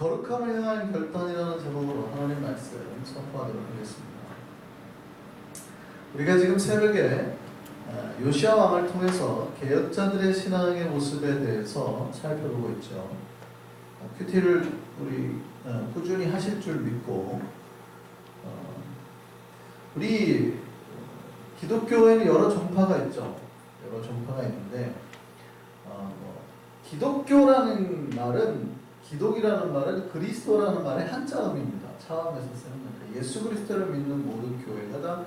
거룩함을 향한 결단이라는 제목으로 하나님 말씀 선포하도록 하겠습니다. 우리가 지금 새벽에 요시야 왕을 통해서 개혁자들의 신앙의 모습에 대해서 살펴보고 있죠. 큐티를 우리 꾸준히 하실 줄 믿고, 우리 기독교에는 여러 종파가 있죠. 여러 종파가 있는데, 기독교라는 말은, 기독이라는 말은 그리스도라는 말의 한자음입니다. 차음에서 쓰는 겁니다. 예수 그리스도를 믿는 모든 교회가 다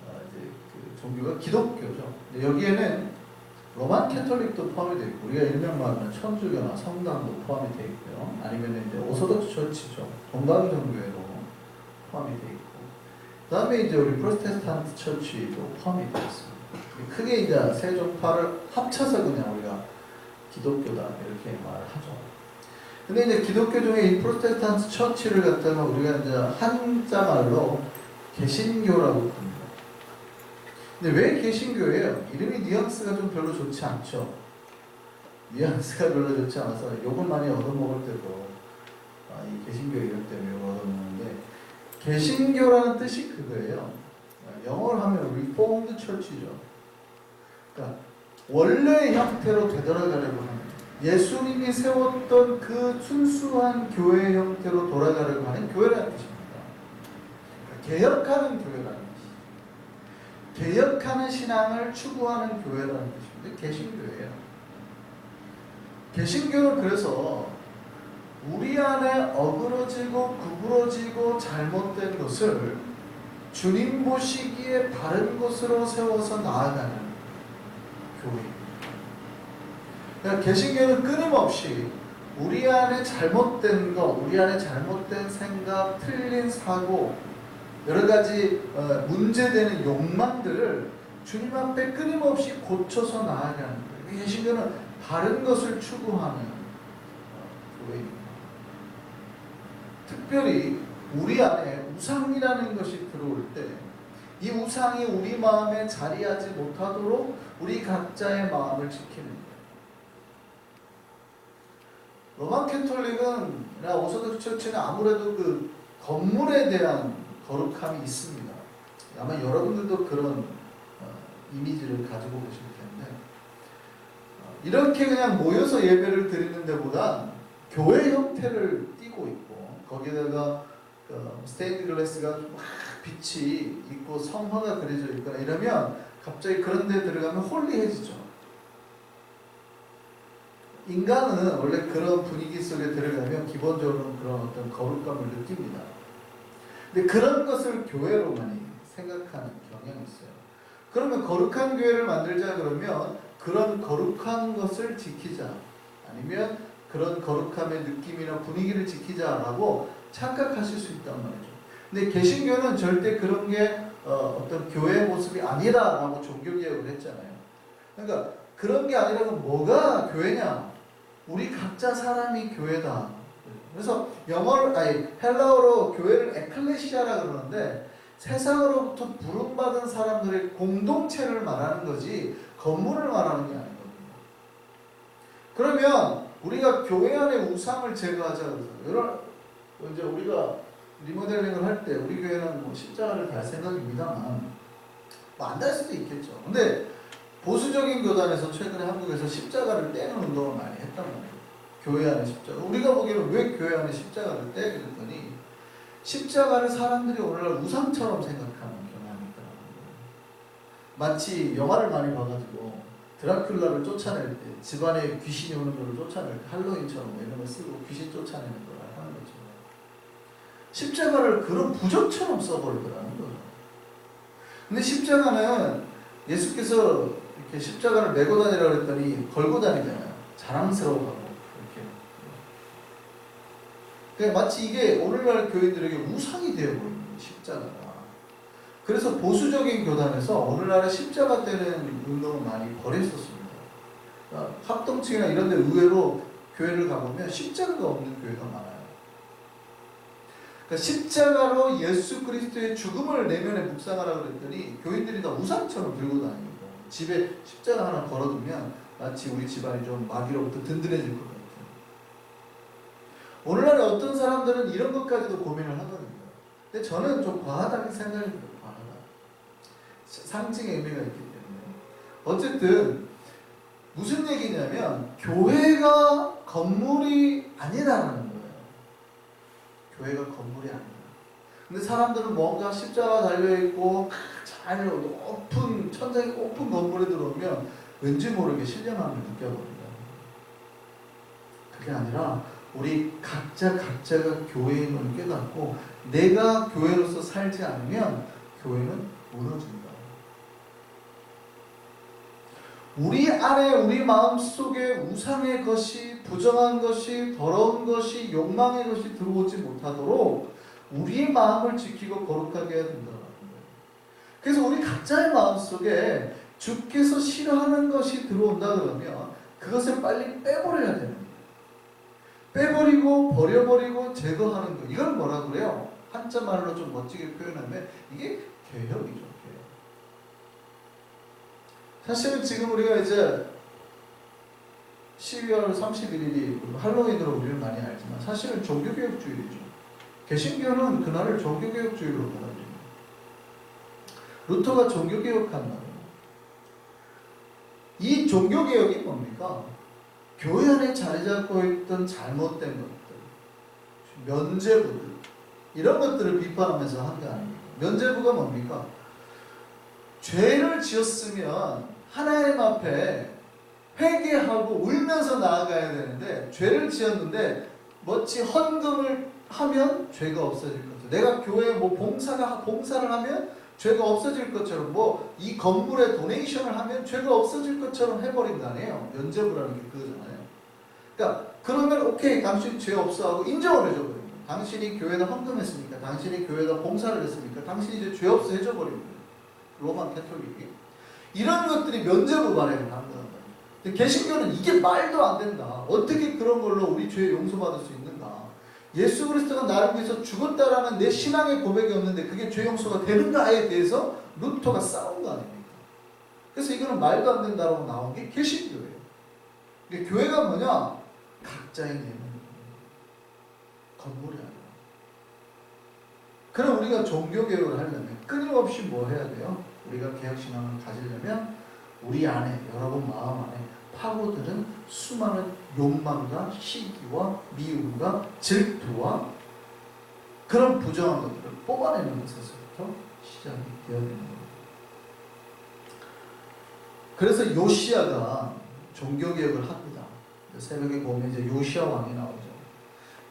이제 그 종교가 기독교죠. 여기에는 로만 캐톨릭도 포함이 되어 있고, 우리가 일명 말하는 천주교나 성당도 포함이 되어 있고요. 아니면 이제 오소독스 처치죠. 동방정교회로 포함이 되어 있고, 그 다음에 이제 우리 프로테스탄트 처치도 포함이 되어 있습니다. 크게 이제 세 종파를 합쳐서 그냥 우리가 기독교다 이렇게 말을 하죠. 근데 이제 기독교 중에 이 프로테스탄트 처치를 갖다가 우리가 이제 한자 말로 개신교라고 합니다. 근데 왜 개신교예요? 이름이 뉘앙스가 좀 별로 좋지 않죠. 뉘앙스가 별로 좋지 않아서 욕을 많이 얻어먹을 때도 이 개신교 이름 때문에 욕을 얻어먹는데, 개신교라는 뜻이 그거예요. 영어로 하면 Reformed Church죠. 그러니까 원래의 형태로 되돌아가려고 하는, 예수님이 세웠던 그 순수한 교회 형태로 돌아가려고 하는 교회라는 뜻입니다. 개혁하는 교회라는 뜻이죠. 개혁하는 신앙을 추구하는 교회라는 뜻입니다. 개신교예요. 개신교는 그래서 우리 안에 어그러지고 구부러지고 잘못된 것을 주님 보시기에 바른 것으로 세워서 나아가는 교회입니다. 그러니까 개신교는 끊임없이 우리 안에 잘못된 것, 우리 안에 잘못된 생각, 틀린 사고, 여러 가지 문제되는 욕망들을 주님 앞에 끊임없이 고쳐서 나아가는 거예요. 개신교는 바른 것을 추구하는 교회입니다. 특별히 우리 안에 우상이라는 것이 들어올 때, 이 우상이 우리 마음에 자리하지 못하도록 우리 각자의 마음을 지키는 거예요. 로만 캐톨릭은, 오소독스 처치는 아무래도 그 건물에 대한 거룩함이 있습니다. 아마 여러분들도 그런 이미지를 가지고 계실 텐데, 이렇게 그냥 모여서 예배를 드리는 데보다 교회 형태를 띠고 있고, 거기다가 스테인드 글래스가 막 빛이 있고 성화가 그려져 있거나 이러면 갑자기 그런 데 들어가면 홀리해지죠. 인간은 원래 그런 분위기 속에 들어가면 기본적으로 그런 어떤 거룩감을 느낍니다. 근데 그런 것을 교회로 많이 생각하는 경향이 있어요. 그러면 거룩한 교회를 만들자 그러면 그런 거룩한 것을 지키자, 아니면 그런 거룩함의 느낌이나 분위기를 지키자라고 착각하실 수 있단 말이죠. 근데 개신교는 절대 그런 게 어떤 교회의 모습이 아니다라고 종교개혁을 했잖아요. 그러니까 그런 게 아니라면 뭐가 교회냐? 우리 각자 사람이 교회다. 그래서 헬라어로 교회를 에클레시아라 그러는데, 세상으로부터 부름받은 사람들의 공동체를 말하는 거지 건물을 말하는 게 아니거든요. 그러면 우리가 교회 안에 우상을 제거하자 그래서 이제 우리가 리모델링을 할 때 우리 교회는 뭐 십자가를 달 생각입니다만, 뭐 안 달 수도 있겠죠. 근데 보수적인 교단에서 최근에 한국에서 십자가를 떼는 운동을 많이 했단 말이에요. 교회 안에 십자가. 우리가 보기에는 왜 교회 안에 십자가를 떼? 그랬더니 십자가를 사람들이 오늘날 우상처럼 생각하는 경향이 있더라고요. 마치 영화를 많이 봐가지고 드라큘라를 쫓아낼 때, 집안에 귀신이 오는 걸 쫓아낼 때 할로윈처럼 이런 걸 쓰고 귀신 쫓아내는 걸 하는 거죠. 십자가를 그런 부적처럼 써버리더라는 거죠. 근데 십자가는 예수께서 이렇게 십자가를 메고 다니라고 했더니 걸고 다니잖아요. 자랑스러워하고 이렇게. 그러니까 마치 이게 오늘날 교인들에게 우상이 되어버리는 십자가가. 그래서 보수적인 교단에서 오늘날에 십자가 떼는 운동을 많이 벌였었습니다. 그러니까 합동층이나 이런 데 의외로 교회를 가보면 십자가가 없는 교회가 많아요. 그러니까 십자가로 예수 그리스도의 죽음을 내면에 묵상하라고 그랬더니 교인들이 다 우상처럼 들고 다닙니다. 집에 십자가 하나 걸어두면 마치 우리 집안이 좀 마귀로부터 든든해질 것 같아요. 오늘날에 어떤 사람들은 이런 것까지도 고민을 하거든요. 근데 저는 좀 과하다는 생각이 들어요. 과하다. 상징의 의미가 있기 때문에. 어쨌든 무슨 얘기냐면 교회가 건물이 아니라는 거예요. 교회가 건물이 아니다. 근데 사람들은 뭔가 십자가 달려있고 잘 높은 천장이 높은 건물에 들어오면 왠지 모르게 신령함을 느껴봅니다. 그게 아니라 우리 각자가 교회임을 깨닫고 내가 교회로서 살지 않으면 교회는 무너진다. 우리 안에 우리 마음속에 우상의 것이, 부정한 것이, 더러운 것이, 욕망의 것이 들어오지 못하도록 우리의 마음을 지키고 거룩하게 해야 된다는 거예요. 그래서 우리 각자의 마음속에 주께서 싫어하는 것이 들어온다 그러면 그것을 빨리 빼버려야 되는 거예요. 빼버리고 버려버리고 제거하는 거. 이걸 뭐라 그래요? 한자 말로 좀 멋지게 표현하면 이게 개혁이죠. 개혁. 사실은 지금 우리가 이제 12월 31일이 할로윈으로 우리는 많이 알지만 사실은 종교개혁주일이죠. 개신교는 그날을 종교개혁주의로 받아들입니다. 루터가 종교개혁한 날이에요. 이 종교개혁이 뭡니까? 교회 안에 자리 잡고 있던 잘못된 것들, 면죄부들, 이런 것들을 비판하면서 한 게 아닙니까? 면죄부가 뭡니까? 죄를 지었으면 하나님 앞에 회개하고 울면서 나아가야 되는데 죄를 지었는데 마치 헌금을 하면 죄가 없어질 것처럼, 내가 교회에 뭐 봉사를 하면 죄가 없어질 것처럼, 뭐 이 건물에 도네이션을 하면 죄가 없어질 것처럼 해버린다네요. 면죄부라는 게 그거잖아요. 그러니까 그러면 오케이, 당신 죄 없어 하고 인정을 해줘버립니다. 당신이 교회에다 헌금했으니까, 당신이 교회에다 봉사를 했으니까 당신이 이제 죄 없어 해줘버립니다. 로만 캐톨릭이. 이런 것들이 면죄부 발행을 한 거란 말이에요. 근데 개신교는 이게 말도 안 된다. 어떻게 그런 걸로 우리 죄 용서받을 수 있는가? 예수 그리스도가 나를 위해서 죽었다라는 내 신앙의 고백이 없는데 그게 죄 용서가 되는가에 대해서 루터가 싸운 거 아닙니까? 그래서 이거는 말도 안 된다라고 나온 게 개신교예요. 근데 교회가 뭐냐? 각자의 내면, 건물이 아니라. 그럼 우리가 종교개혁을 하려면 끊임없이 뭐 해야 돼요? 우리가 개혁신앙을 가지려면 우리 안에, 여러분 마음 안에 파고드는 수많은 욕망과 시기와 미움과 질투와 그런 부정한 것들을 뽑아내는 것에서부터 시작이 되어야 되는 거예요. 그래서 요시야가 종교개혁을 합니다. 새벽에 보면 이제 요시야 왕이 나오죠.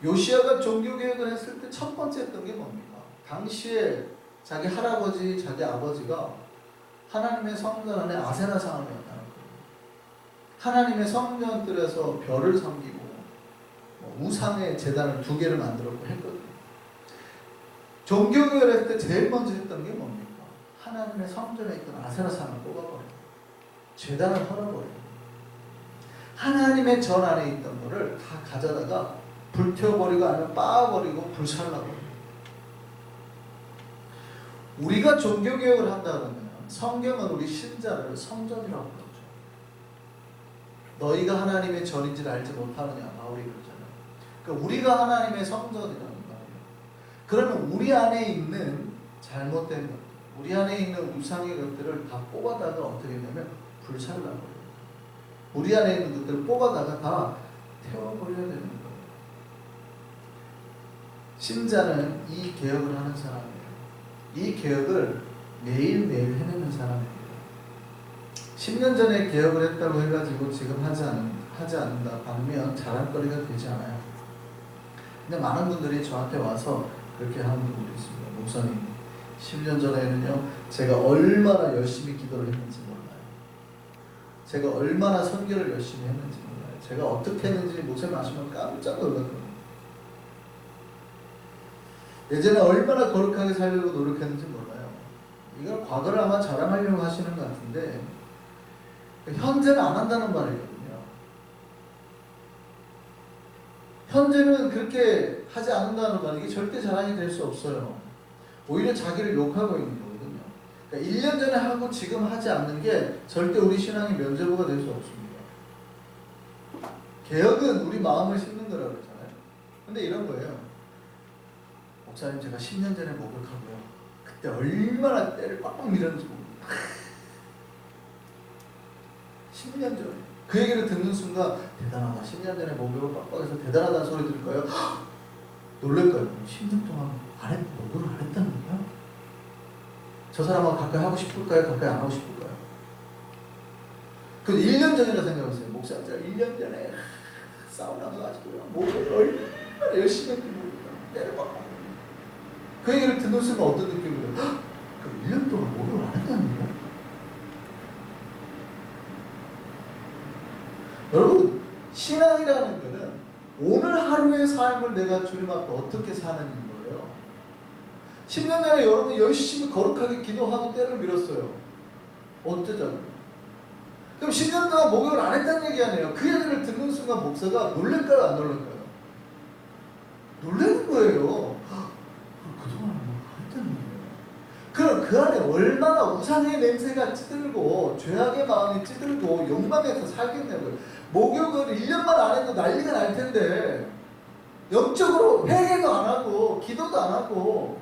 요시야가 종교개혁을 했을 때 첫 번째 했던 게 뭡니까? 당시에 자기 할아버지, 자기 아버지가 하나님의 성전 안에 아세라 상을 만나는 거예요. 하나님의 성전들에서 별을 섬기고 우상의 제단을 2개를 만들었고 했거든요. 종교개혁을 했을 때 제일 먼저 했던 게 뭡니까? 하나님의 성전에 있던 아세라 상을 뽑아버려요. 제단을 헐어버려요. 하나님의 전 안에 있던 거를 다 가져다가 불태워버리고 아니면 빻아버리고 불살라버려요. 우리가 종교개혁을 한다 그러면 성경은 우리 신자를 성전이라고 그러죠. 너희가 하나님의 전인지를 알지 못하느냐, 바울이 그러잖아요. 그러니까 우리가 하나님의 성전이라는 말이에요. 그러면 우리 안에 있는 잘못된 것들, 우리 안에 있는 우상의 것들을 다 뽑아다가 어떻게 되냐면 불살라버려요. 우리 안에 있는 것들을 뽑아다가 다 태워버려야 되는 거예요. 신자는 이 개혁을 하는 사람이에요. 이 개혁을 매일매일 해내는 사람입니다. 10년 전에 개혁을 했다고 해가지고 지금 하지 않는다. 반면 자랑거리가 되지 않아요. 근데 많은 분들이 저한테 와서 그렇게 하는 분들이 있습니다. 목사님, 10년 전에는요, 제가 얼마나 열심히 기도를 했는지 몰라요. 제가 얼마나 선교를 열심히 했는지 몰라요. 제가 어떻게 했는지 목사님 아시면 깜짝 놀랐거든요. 예전에 얼마나 거룩하게 살려고 노력했는지 몰라요. 이걸 과거를 아마 자랑하려고 하시는 것 같은데 현재는 안 한다는 말이거든요. 현재는 그렇게 하지 않는다는 말, 이게 절대 자랑이 될 수 없어요. 오히려 자기를 욕하고 있는 거거든요. 그러니까 1년 전에 하고 지금 하지 않는 게 절대 우리 신앙의 면죄부가 될 수 없습니다. 개혁은 우리 마음을 씹는 거라고 그랬잖아요. 근데 이런 거예요. 목사님 제가 10년 전에 목욕하고요. 그때 얼마나 때를 빡빡 밀었는지 모릅니다. 10년 전에. 그 얘기를 듣는 순간 대단하다. 10년 전에 목욕을 빡빡해서 대단하다는 소리 들을까요? 놀랄까요? 10년 동안 목욕을 안 했다는 거야? 저 사람하고 가까이 하고 싶을까요? 가까이 안 하고 싶을까요? 그 1년 전이라 생각하세요. 목사님 제가 1년 전에 사우나 가가지고요. 목욕을 얼마나 열심히 했는지 모릅니다. 때를 빡빡. 그 얘기를 듣는 순간 어떤 느낌이 들어요? 그 1년 동안 목욕을 안 했다는 거야? 여러분, 신앙이라는 것은 오늘 하루의 삶을 내가 주님 앞에 어떻게 사는 거예요. 10년 전에 여러분이 열심히 거룩하게 기도하고 때를 밀었어요. 어쩌자고요? 그럼 10년 동안 목욕을 안 했다는 얘기 아니에요. 그 얘기를 듣는 순간 목사가 놀랄까요? 안 놀랄까요? 놀라는 거예요. 그동안 안 했다는 거예요. 그럼 그 안에 얼마나 우상의 냄새가 찌들고 죄악의 마음이 찌들고 욕망에서 살겠냐고요. 목욕을 1년만 안 해도 난리가 날 텐데 영적으로 회개도 안 하고 기도도 안 하고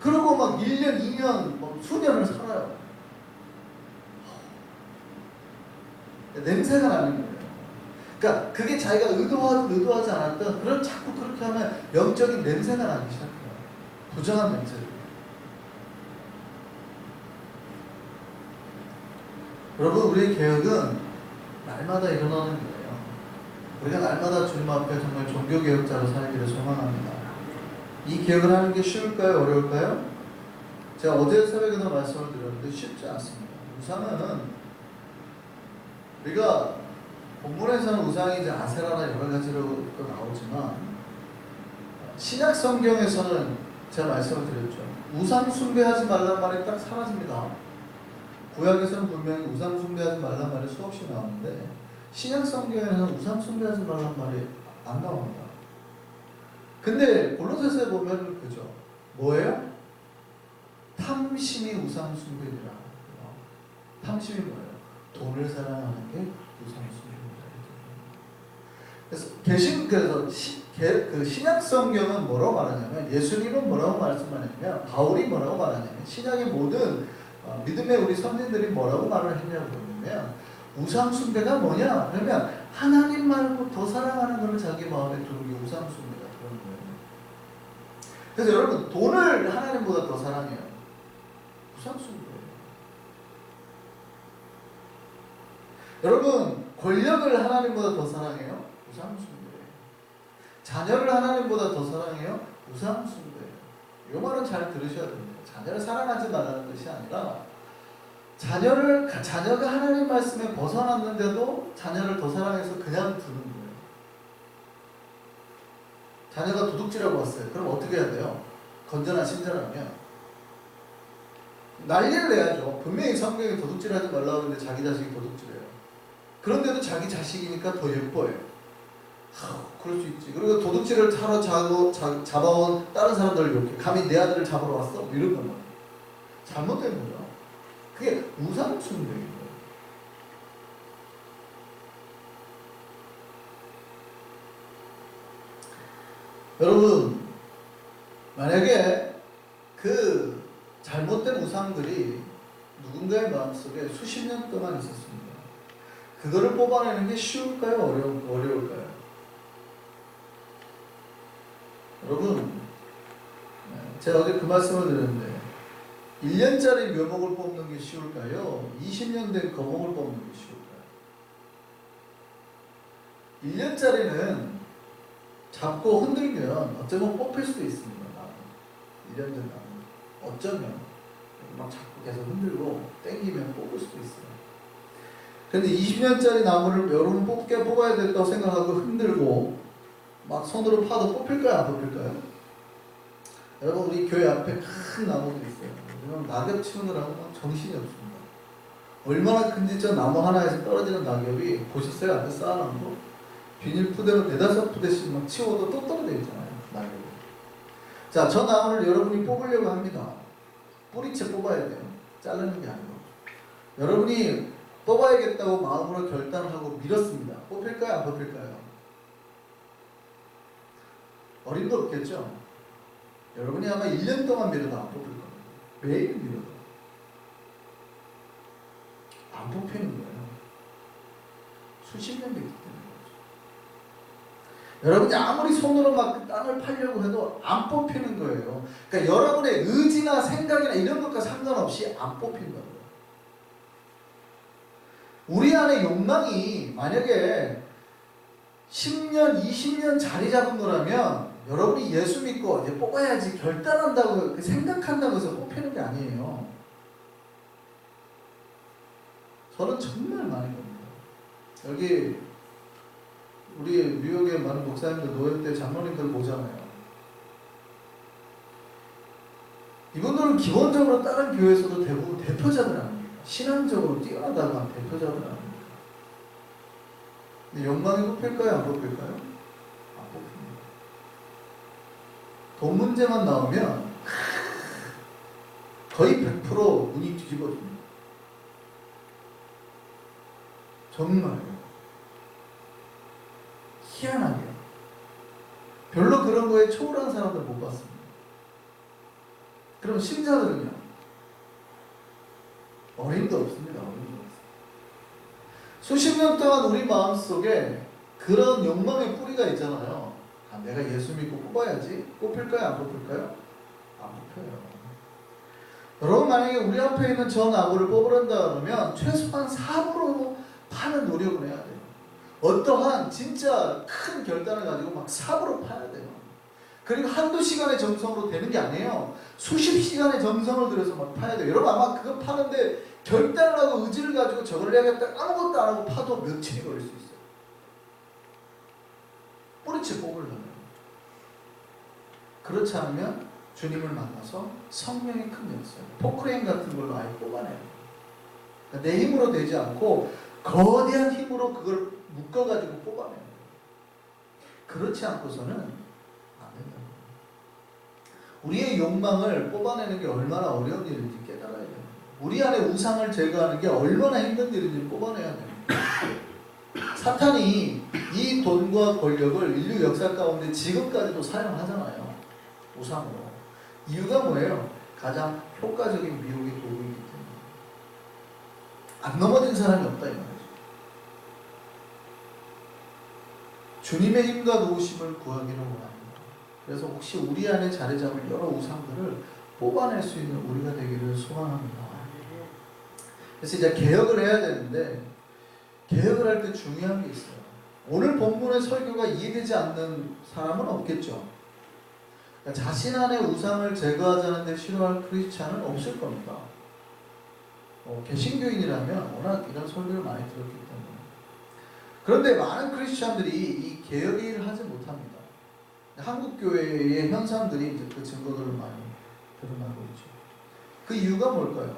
그러고 막 1년, 2년, 뭐 수년을 살아요. 냄새가 나는 거예요. 그러니까 그게 자기가 의도하든 의도하지 않았든 그런 자꾸 그렇게 하면 영적인 냄새가 나기 시작해요. 부정한 냄새. 여러분, 우리의 개혁은 날마다 일어나는 거예요. 우리가 날마다 주님 앞에 정말 종교개혁자로 살기를 소망합니다. 이 개혁을 하는 게 쉬울까요? 어려울까요? 제가 어제 새벽에도 말씀을 드렸는데 쉽지 않습니다. 우상은 우리가 본문에서는 우상이 이제 아세라나 여러 가지로 또 나오지만 신약 성경에서는 제가 말씀을 드렸죠. 우상 숭배하지 말란 말이 딱 사라집니다. 구약에서는 분명히 우상 숭배하지 말란 말이 수없이 나오는데 신약 성경에서는 우상 숭배하지 말란 말이 안 나옵니다. 근데 골로새서에 보면 그죠. 뭐예요? 탐심이 우상 숭배니라. 탐심이 뭐예요? 돈을 사랑하는 게 우상 숭배입니다. 그래서 신약 성경은 뭐라고 말하냐면 예수님은 뭐라고 말씀하냐면 바울이 뭐라고 말하냐면 신약의 모든 믿음의 우리 선진들이 뭐라고 말을 했냐고 그러면 우상 숭배가 뭐냐? 그러면 하나님 말고 더 사랑하는 것을 자기 마음에 두는 게 우상 숭배다 그런 거예요. 그래서 여러분 돈을 하나님보다 더 사랑해요. 우상 숭배예요. 여러분 권력을 하나님보다 더 사랑해요. 우상 숭배예요. 자녀를 하나님보다 더 사랑해요. 우상 숭배예요. 이 말은 잘 들으셔야 됩니다. 자녀를 사랑하지 말라는 것이 아니라 자녀가 하나님 말씀에 벗어났는데도 자녀를 더 사랑해서 그냥 두는 거예요. 자녀가 도둑질하고 왔어요. 그럼 어떻게 해야 돼요? 건전한 신자라면 난리를 내야죠. 분명히 성경에 도둑질하지 말라고 하는데 자기 자식이 도둑질해요. 그런데도 자기 자식이니까 더 예뻐요. 그럴 수 있지. 그리고 도둑질을 하러 잡아온 다른 사람들을 욕해. 감히 내 아들을 잡으러 왔어? 이런 거만. 잘못된 거죠. 그게 우상 숭배인 거예요. 여러분, 만약에 그 잘못된 우상들이 누군가의 마음속에 수십 년 동안 있었습니다. 그거를 뽑아내는 게 쉬울까요? 어려울까요? 여러분, 제가 어제 그 말씀을 드렸는데 1년짜리 묘목을 뽑는 게 쉬울까요? 20년 된 거목을 뽑는 게 쉬울까요? 1년짜리는 잡고 흔들면 어쩌면 뽑힐 수도 있습니다. 1년 된 나무. 어쩌면 막 잡고 계속 흔들고 땡기면 뽑을 수도 있어요. 근데 20년짜리 나무를 여러분 뽑아야 된다고 생각하고 흔들고 막 손으로 파도 뽑힐까요? 안 뽑힐까요? 여러분 우리 교회 앞에 큰 나무들이 있어요. 낙엽 치우느라고 정신이 없습니다. 얼마나 큰지 저 나무 하나에서 떨어지는 낙엽이 보셨어요? 앞에 쌓아놓은 거? 비닐 푸대로 4-5푸대씩 막 치워도 또 떨어져 있잖아요. 낙엽이. 자, 저 나무를 여러분이 뽑으려고 합니다. 뿌리채 뽑아야 돼요. 자르는 게 아니고. 여러분이 뽑아야겠다고 마음으로 결단하고 밀었습니다. 뽑힐까요? 안 뽑힐까요? 어림도 없겠죠. 여러분이 아마 1년 동안 밀어도 안 뽑힐 겁니다. 매일 밀어도 안 뽑히는 거예요. 수십 년 됐기 때문에 그렇죠. 여러분이 아무리 손으로 막 땅을 팔려고 해도 안 뽑히는 거예요. 그러니까 여러분의 의지나 생각이나 이런 것과 상관없이 안 뽑힌다는 거예요. 우리 안에 욕망이 만약에 10년, 20년 자리 잡은 거라면 여러분이 예수 믿고 이제 뽑아야지 결단한다고 생각한다고 해서 뽑히는 게 아니에요. 저는 정말 많이 봅니다. 여기 우리 뉴욕에 많은 목사님들 노예 때 장로님들 보잖아요. 이분들은 기본적으로 다른 교회에서도 대부분 대표자들 아닙니까? 신앙적으로 뛰어나다고 한 대표자들 아닙니까? 근데 욕망이 뽑힐까요? 안 뽑힐까요? 안 뽑힙니다. 돈 문제만 나오면 거의 100% 눈이 뒤집어집니다. 정말요. 희한하게요. 별로 그런 거에 초월한 사람들 못 봤습니다. 그럼 신자들은요? 어림도 없습니다. 어림도 없습니다. 수십 년 동안 우리 마음속에 그런 욕망의 뿌리가 있잖아요. 아, 내가 예수 믿고 뽑아야지. 뽑힐까요? 안 뽑힐까요? 안 뽑혀요. 여러분 만약에 우리 앞에 있는 저 나무를 뽑으란다 그러면 최소한 4%로 파는 노력을 해야 돼요. 어떠한 진짜 큰 결단을 가지고 막 4%로 파야 돼요. 그리고 한두 시간의 정성으로 되는 게 아니에요. 수십 시간의 정성을 들여서 막 파야 돼요. 여러분 아마 그거 파는데 결단을 하고 의지를 가지고 저걸 해야겠다 아무것도 안 하고 파도 며칠이 걸릴 수 있어요. 뿌리채 뽑으려면. 그렇지 않으면 주님을 만나서 성령의 큰 역사, 포크레인 같은 걸로 아예 뽑아내요. 그러니까 내 힘으로 되지 않고 거대한 힘으로 그걸 묶어가지고 뽑아내요. 그렇지 않고서는 안 된다. 우리의 욕망을 뽑아내는 게 얼마나 어려운 일인지 깨달아야 돼요. 우리 안에 우상을 제거하는 게 얼마나 힘든 일인지 뽑아내야 돼요. 사탄이 이 돈과 권력을 인류 역사 가운데 지금까지도 사용하잖아요. 우상으로. 이유가 뭐예요? 가장 효과적인 미혹의 도구이기 때문에. 안 넘어진 사람이 없다 이 말이죠. 주님의 힘과 도우심을 구하기를 원합니다. 그래서 혹시 우리 안에 자리 잡을 여러 우상들을 뽑아낼 수 있는 우리가 되기를 소망합니다. 그래서 이제 개혁을 해야 되는데 개혁을 할 때 중요한 게 있어요. 오늘 본문의 설교가 이해되지 않는 사람은 없겠죠. 그러니까 자신 안에 우상을 제거하자는 데 싫어할 크리스찬은 없을 겁니다. 개신교인이라면 워낙 이런 설교를 많이 들었기 때문에. 그런데 많은 크리스찬들이 이 개혁의 일을 하지 못합니다. 한국 교회의 현상들이 이제 그 증거들을 많이 드러나고 있죠. 그 이유가 뭘까요?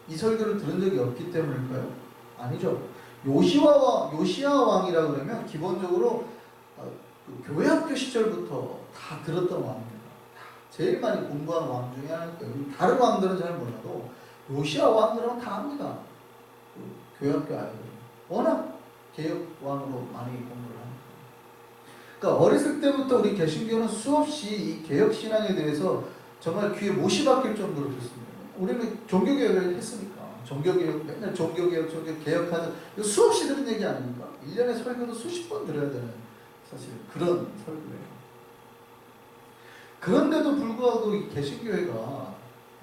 이 설교를 들은 적이 없기 때문일까요? 아니죠. 요시야 왕이라 그러면 기본적으로 그 교회학교 시절부터 다 들었던 왕입니다. 제일 많이 공부한 왕 중에 하나니까 다른 왕들은 잘 몰라도 요시야 왕들은 다 압니다. 그 교회학교 아이들 워낙 개혁 왕으로 많이 공부를 합니다. 그러니까 어렸을 때부터 우리 개신교는 수없이 이 개혁 신앙에 대해서 정말 귀에 못이 박힐 정도로 듣습니다. 우리는 종교개혁을 했으니까 종교개혁 맨날 종교개혁 개혁하는 이거 수없이 들은 얘기 아닙니까? 1년에 설교도 수십 번 들어야 되는 사실 그런 설교예요. 그런데도 불구하고 이 개신교회가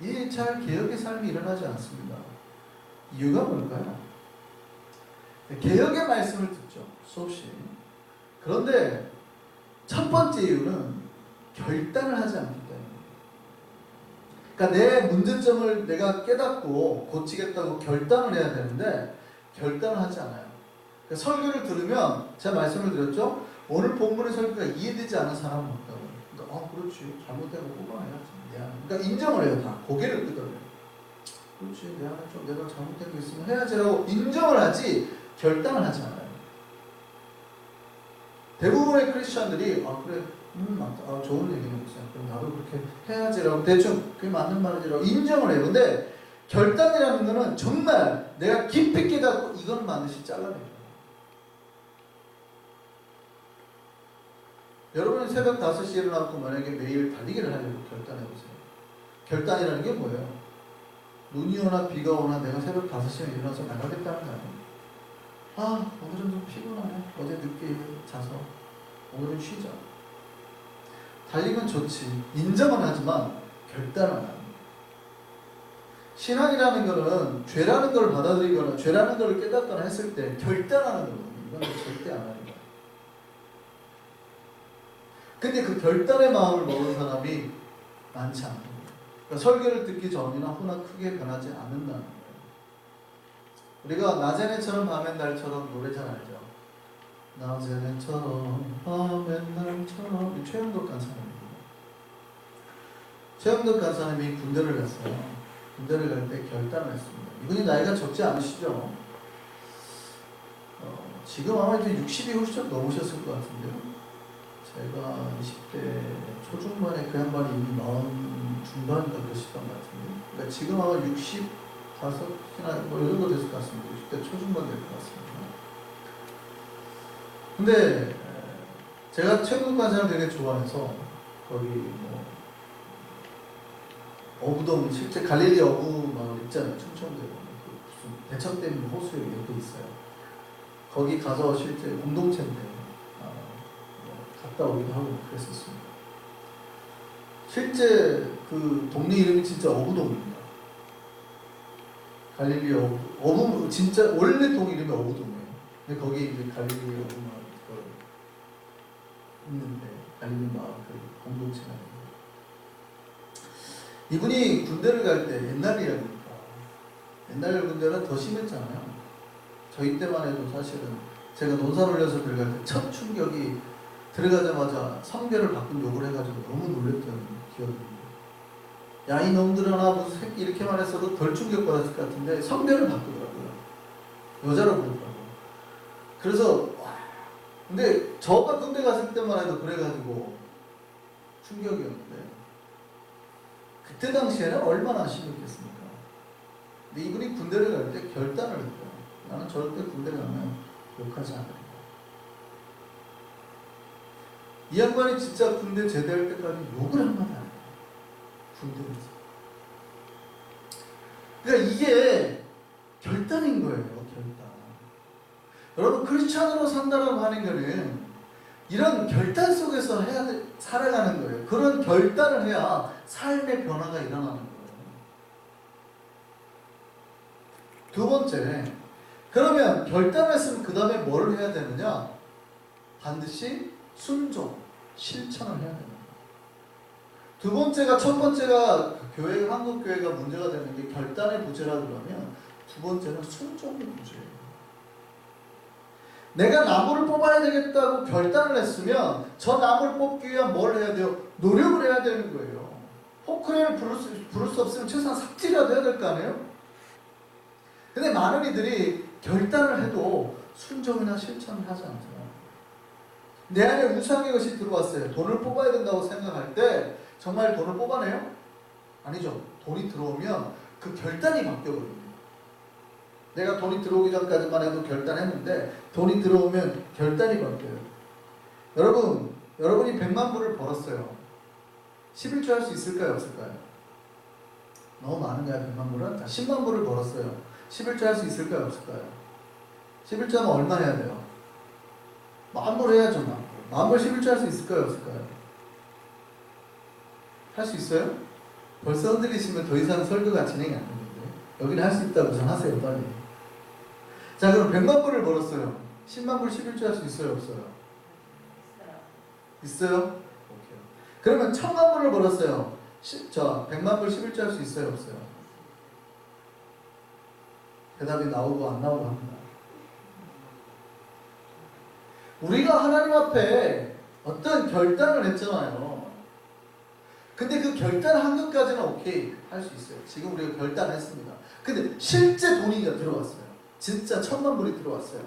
이 잘 개혁의 삶이 일어나지 않습니다. 이유가 뭘까요? 개혁의 말씀을 듣죠. 수없이. 그런데 첫 번째 이유는 결단을 하지 않기 때문입니다. 그러니까 내 문제점을 내가 깨닫고 고치겠다고 결단을 해야 되는데 결단을 하지 않아요. 그러니까 설교를 들으면 제가 말씀을 드렸죠. 오늘 본문의 설교가 이해되지 않은 사람은 없다고. 그러니까 그렇지. 잘못된 거 뽑아내야지. 그러니까 인정을 해요. 다 고개를 끄덕여요. 그렇지. 내가 잘못된 게 있으면 해야지라고 인정을 하지 결단을 하지 않아요. 대부분의 크리스천들이 그래 맞다. 좋은 얘기네. 그럼 나도 그렇게 해야지라고 대충 그게 맞는 말이지라고 인정을 해요. 근데 결단이라는 거는 정말 내가 깊이 깨닫고 이건 반드시 잘라내요. 여러분이 새벽 5시에 일어나고 만약에 매일 달리기를 하려고 결단해보세요. 결단이라는 게 뭐예요? 눈이 오나 비가 오나 내가 새벽 5시에 일어나서 나가겠다는 거 아니에요. 아, 오늘은 좀 피곤하네. 어제 늦게 자서 오늘은 쉬자. 달리면 좋지. 인정은 하지만 결단은 안 합니다. 신앙이라는 것은 죄라는 걸 받아들이거나 죄라는 걸 깨닫거나 했을 때 결단하는 거거든요. 이건 절대 안 하는 거예요. 근데 그 결단의 마음을 먹은 사람이 많지 않아요. 그러니까 설교를 듣기 전이나 후나 크게 변하지 않는다는 거예요. 우리가 낮에는처럼 밤엔 날처럼 노래 잘 알죠? 낮에는처럼 밤엔 날처럼. 최영덕 간사님입니다. 최영덕 간사님이 군대를 갔어요. 군대를 갈 때 결단을 했습니다. 이분이 나이가 적지 않으시죠? 지금 아마 이제 60이 훌쩍 넘으셨을 것 같은데요. 제가 20대 초중반에 그 양반이 이미 40 중반인가 그러시던 것 같은데. 그러니까 지금 아마 65이나 뭐 이 정도 됐을 것 같습니다. 60대 초중반 될 것 같습니다. 근데 제가 최국 관사를 되게 좋아해서 거기 뭐 어부동, 실제 갈릴리 어부 마을 있잖아요. 충청도에 그 무슨 대천댐 호수에 옆에 있어요. 거기 가서 실제 공동체인데 갔다 오기도 하고 그랬었습니다. 실제 그 동네 이름이 진짜 어부동입니다. 갈릴리 어부 진짜 원래 동 이름이 어부동이에요. 근데 거기 이제 갈릴리 어부 마을 있는데 갈릴리 마을 그 공동체가 이분이 군대를 갈 때 옛날 이야기니까 옛날 군대는 더 심했잖아요. 저희 때만 해도 사실은 제가 논산 올려서 들어갈 때 첫 충격이 들어가자마자 성별을 바꾼 욕을 해가지고 너무 놀랬던 기억이 납니다. 야, 이 놈들아 무슨 새끼 이렇게 말했어도 덜 충격받았을 것 같은데 성별을 바꾸더라고요. 여자로 부르더라고요. 그래서 근데 저가 군대 갔을 때만 해도 그래가지고 충격이었는데 그때 당시에는 얼마나 심했겠습니까? 근데 이분이 군대를 갈 때 결단을 했어요. 나는 절대 군대 가면 욕하지 않으리라. 이 양반이 진짜 군대 제대할 때까지 욕을 한마디 안 해요. 군대에서. 그러니까 이게 결단인 거예요. 결단. 여러분 크리스찬으로 산다라고 하는 거는 이런 결단 속에서 살아가는 거예요. 그런 결단을 해야 삶의 변화가 일어나는 거예요. 두 번째, 그러면 결단했으면 그 다음에 뭘 해야 되느냐? 반드시 순종, 실천을 해야 됩니다. 두 번째가, 첫 번째가 한국 교회가 문제가 되는 게 결단의 부재라고 그러면 두 번째는 순종의 부재예요. 내가 나무를 뽑아야 되겠다고 결단을 했으면 저 나무를 뽑기 위한 뭘 해야 돼요? 노력을 해야 되는 거예요. 포크레인을 부를 수 없으면 최소한 삽질이라도 해야 될 거 아니에요? 근데 많은 이들이 결단을 해도 순종이나 실천을 하지 않잖아요. 내 안에 우상의 것이 들어왔어요. 돈을 뽑아야 된다고 생각할 때 정말 돈을 뽑아내요? 아니죠. 돈이 들어오면 그 결단이 바뀌어버립니다. 내가 돈이 들어오기 전까지만 해도 결단했는데 돈이 들어오면 결단이 바뀌어요. 여러분이 100만 불을 벌었어요. 11조 할 수 있을까요? 없을까요? 너무 많은 거야 100만 불은? 자, 10만 불을 벌었어요. 11조 할 수 있을까요? 없을까요? 11조 하면 얼마 해야 돼요? 만불 해야죠. 만불 11조 할 수 있을까요? 없을까요? 할 수 있어요? 벌써 흔들리시면 더 이상 설교가 진행이 안 되는데 여기는 할 수 있다고 우선 하세요. 빨리. 자, 그럼 100만 불을 벌었어요. 10만 불 11조 할 수 있어요? 없어요? 있어요? 오케이. 그러면 1000만 불을 벌었어요. 100만 불 11조 할 수 있어요? 없어요? 대답이 나오고 안 나오고 합니다. 우리가 하나님 앞에 어떤 결단을 했잖아요. 근데 그 결단한 것까지는 오케이 할 수 있어요. 지금 우리가 결단했습니다. 근데 실제 돈이 들어왔어요. 진짜 1000만 불이 들어왔어요.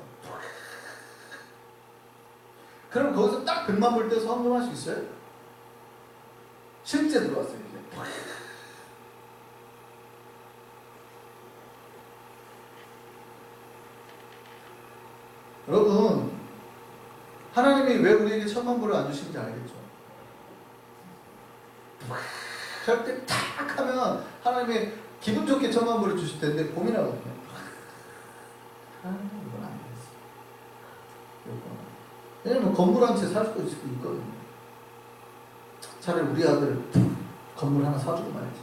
그럼 거기서 딱 100만 불 떼서 헌금할 수 있어요? 실제 들어왔어요. 이제. 여러분, 하나님이 왜 우리에게 천만 불을 안 주시는지 알겠죠? 할 때 탁 하면 하나님이 기분 좋게 천만 불을 주실 텐데 고민하거든요. 이건 안 되겠어. 왜냐면 건물 한 채 살 수도 있거든요. 차라리 우리 아들 건물 하나 사주고 말이지.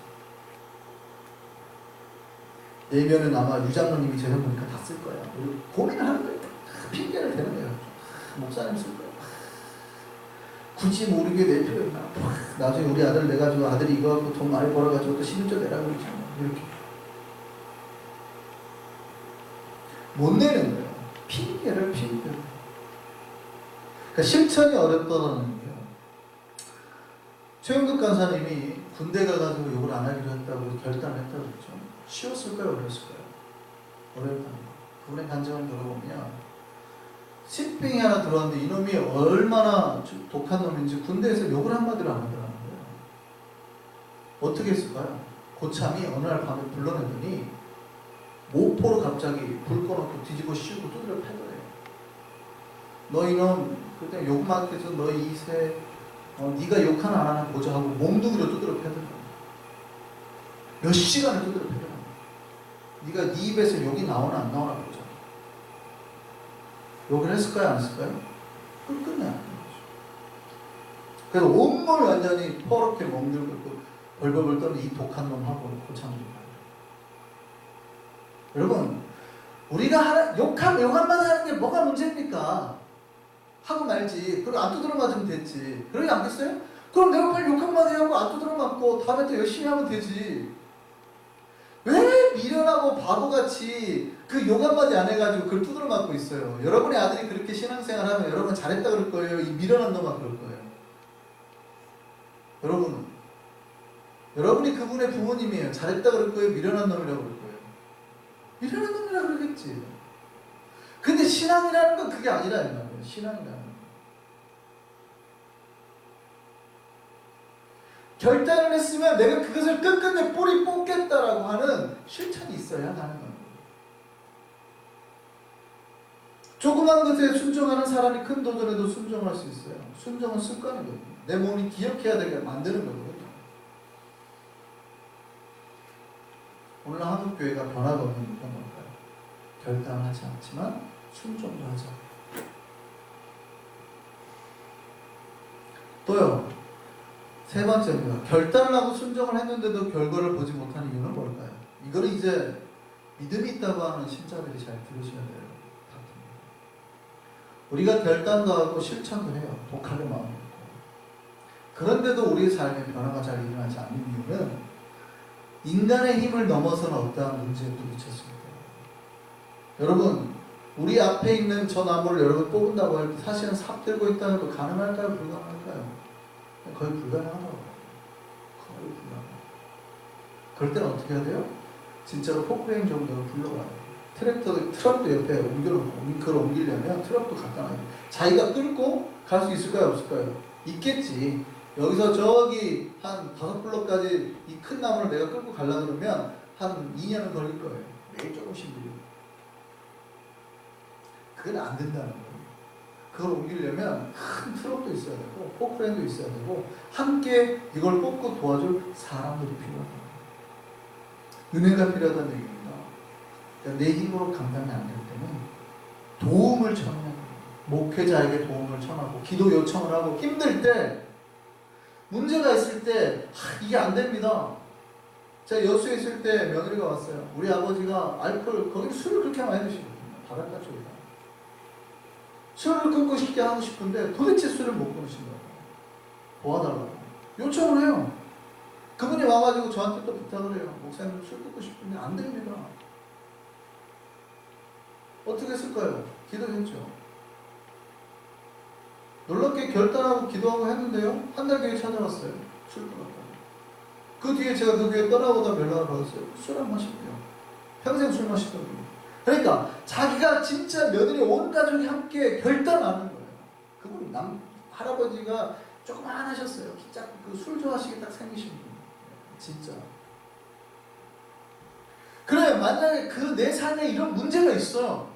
내면은 아마 유장로님이 재산 보니까 다 쓸 거야. 우리 고민을 하는 거예요. 핑계를 대는 거예요. 목사님 쓸 거야. 굳이 우리 교회 낼 필요 있나? 나중에 우리 아들 내가지고 아들이 이거 갖고 돈 많이 벌어가지고 또 11조 내라고 그러잖아. 이렇게. 못 내는 거예요. 핑계를. 그러니까 실천이 어렵다는 거예요. 최영덕 간사님이 군대 가가지고 욕을 안 하기로 했다고 결단했다고 그랬죠. 쉬웠을까요? 어려웠을까요? 어렵다는 거. 그분의 간증을 들어보면 신병이 하나 들어왔는데 이놈이 얼마나 독한 놈인지 군대에서 욕을 한마디로 안 하더라는 거예요. 어떻게 했을까요? 고참이 어느 날 밤에 불러내더니 모포로 갑자기 불 꺼놓고 뒤집어 씌우고 두드려 패더래요. 너 이놈 그때 욕만 해서 너 이세 네가 욕 하나 안 하나 보자 하고 몽둥이로 두드려 패더래요. 몇 시간을 두드려 패더래요. 네가 네 입에서 욕이 나오나 안 나오나 보자. 욕을 했을까요? 안 했을까요? 끝끝내 안 했죠. 그래서 온몸이 완전히 퍼렇게 멍들고 있고 벌벌벌 떠는 이 독한 놈하고 고참입니다. 여러분, 우리가 욕 한마디 하는 게 뭐가 문제입니까? 하고 말지. 그리고 안 두드려 맞으면 됐지. 그러지 않겠어요? 그럼 내가 빨리 욕 한마디 하고 안 두드려 맞고 다음에 또 열심히 하면 되지. 왜 미련하고 바보같이 그 욕 한마디 안 해가지고 그걸 두드려 맞고 있어요. 여러분의 아들이 그렇게 신앙생활 하면 여러분 잘했다 그럴 거예요. 이 미련한 놈아 그럴 거예요. 여러분이 그분의 부모님이에요. 잘했다 그럴 거예요. 미련한 놈이라고 그럴 거예요. 미련한 놈이라고 그러겠지. 근데 신앙이라는 건 그게 아니라 이 말이에요. 신앙이라는 건. 결단을 했으면 내가 그것을 끝끝내 뿌리 뽑겠다라고 하는 실천이 있어야 가능한 거예요. 조그만 것에 순종하는 사람이 큰 도전에도 순종할 수 있어요. 순종은 습관이거든요. 내 몸이 기억해야 되게 만드는 거거든요. 오늘 한국교회가 변화가 없는 이유가 뭘까요? 결단을 하지 않지만 순종도 하죠. 또요. 세 번째입니다. 결단을 하고 순종을 했는데도 결과를 보지 못하는 이유는 뭘까요? 이거는 이제 믿음이 있다고 하는 신자들이 잘 들으셔야 돼요. 우리가 결단도 하고 실천도 해요. 독하게 마음을 먹고. 그런데도 우리의 삶에 변화가 잘 일어나지 않는 이유는 인간의 힘을 넘어서는 어떠한 문제에 부딪혔습니다. 여러분, 우리 앞에 있는 저 나무를 여러분 뽑은다고 할 때 사실은 삽 들고 있다는 것도 가능할까요? 불가능할까요? 거의 불가능하다고. 거의 불가능해요. 그럴 때는 어떻게 해야 돼요? 진짜로 포크레인 정도로 불러가요. 트럭도 옆에 그걸 옮기려면 트럭도 갖다 놔요. 자기가 끌고 갈 수 있을까요? 없을까요? 있겠지. 여기서 저기 한 5블럭까지 이 큰 나무를 내가 끌고 가려고 그러면 한 2년은 걸릴 거예요. 매일 조금씩 밀리고. 그건 안 된다는 거예요. 그걸 옮기려면 큰 트럭도 있어야 되고 포크레인도 있어야 되고 함께 이걸 뽑고 도와줄 사람들이 필요하다. 은혜가 필요하다는 얘기입니다. 그러니까 내 힘으로 감당이 안 될 때는 도움을 청하는 거예요. 목회자에게 도움을 청하고 기도 요청을 하고 힘들 때 문제가 있을 때 이게 안 됩니다. 제가 여수에 있을 때 며느리가 왔어요. 우리 아버지가 알코올 거기 술을 그렇게 많이 드시거든요. 바닷가 쪽이다. 술을 끊고 싶게 하고 싶은데 도대체 술을 못 끊으신다고. 도와달라고. 요청을 해요. 그분이 와가지고 저한테 또 부탁을 해요. 목사님 술 끊고 싶은데 안 됩니다. 어떻게 했을까요? 기도했죠. 놀랍게 결단하고 기도하고 했는데요. 한 달 뒤에 찾아왔어요. 술 끊었다고. 그 뒤에 제가 그 교회 떠나오다 연락을 받았어요. 술 안 마실게요. 평생 술 마시더라고요. 그러니까 자기가 진짜 며느리 온 가족이 함께 결단하는 거예요. 그분 할아버지가 조그만하셨어요. 그 술 좋아하시게 딱 생기신 분. 진짜. 그래, 만약에 내 삶에 이런 문제가 있어요.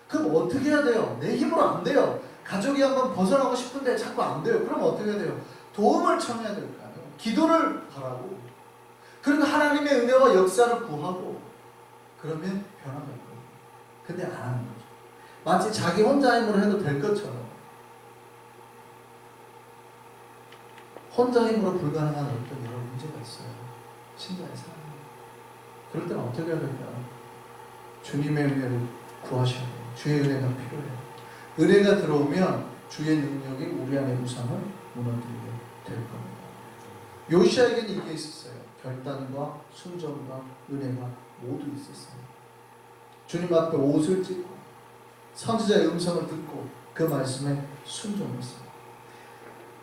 그럼 어떻게 해야 돼요? 내 힘으로 안 돼요. 가족이 한번 벗어나고 싶은데 자꾸 안 돼요. 그럼 어떻게 해야 돼요? 도움을 청해야 될 거 아니에요. 기도를 바라고, 그리고 하나님의 은혜와 역사를 구하고, 그러면 변화가 있거든요. 근데 안 하는 거죠. 마치 자기 혼자 힘으로 해도 될 것처럼, 혼자 힘으로 불가능한 어떤 여러 문제가 있어요. 신자의 삶에. 그럴 때는 어떻게 해야 될까요? 주님의 은혜를 구하셔야 돼요. 주의 은혜가 필요해요. 은혜가 들어오면 주의 능력이 우리 안의 우상을 무너뜨리게 될 겁니다. 요시아에게는 이게 있었어요. 결단과 순종과 은혜가 모두 있었어요. 주님 앞에 옷을 찢고 선지자의 음성을 듣고 그 말씀에 순종했어요.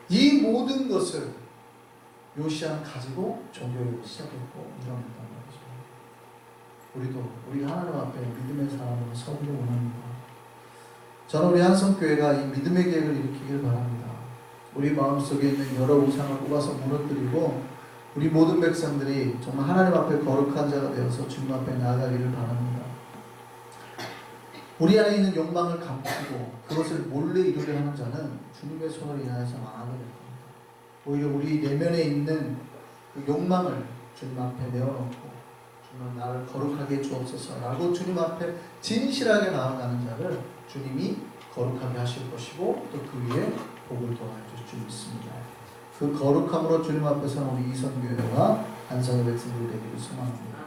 이 모든 것을 요시아는 가지고 종교를 시작했고 이뤄냈단 말이죠. 우리가 하나님 앞에 믿음의 사람으로 서기를 원합니다. 저는 우리 한성교회가 이 믿음의 계획을 일으키길 바랍니다. 우리 마음속에 있는 여러 우상을 뽑아서 무너뜨리고 우리 모든 백성들이 정말 하나님 앞에 거룩한 자가 되어서 주님 앞에 나아가기를 바랍니다. 우리 안에 있는 욕망을 감추고 그것을 몰래 이루려 하는 자는 주님의 손을 인하여서 망하게 될 겁니다. 오히려 우리 내면에 있는 그 욕망을 주님 앞에 내어놓고 주님 나를 거룩하게 주옵소서라고 주님 앞에 진실하게 나아가는 자를 주님이 거룩하게 하실 것이고 또 그 위에 복을 더하실 줄 믿습니다. 그 거룩함으로 주님 앞에 서는 우리 이선교회와 한성의 백성들이 되기를 소망합니다.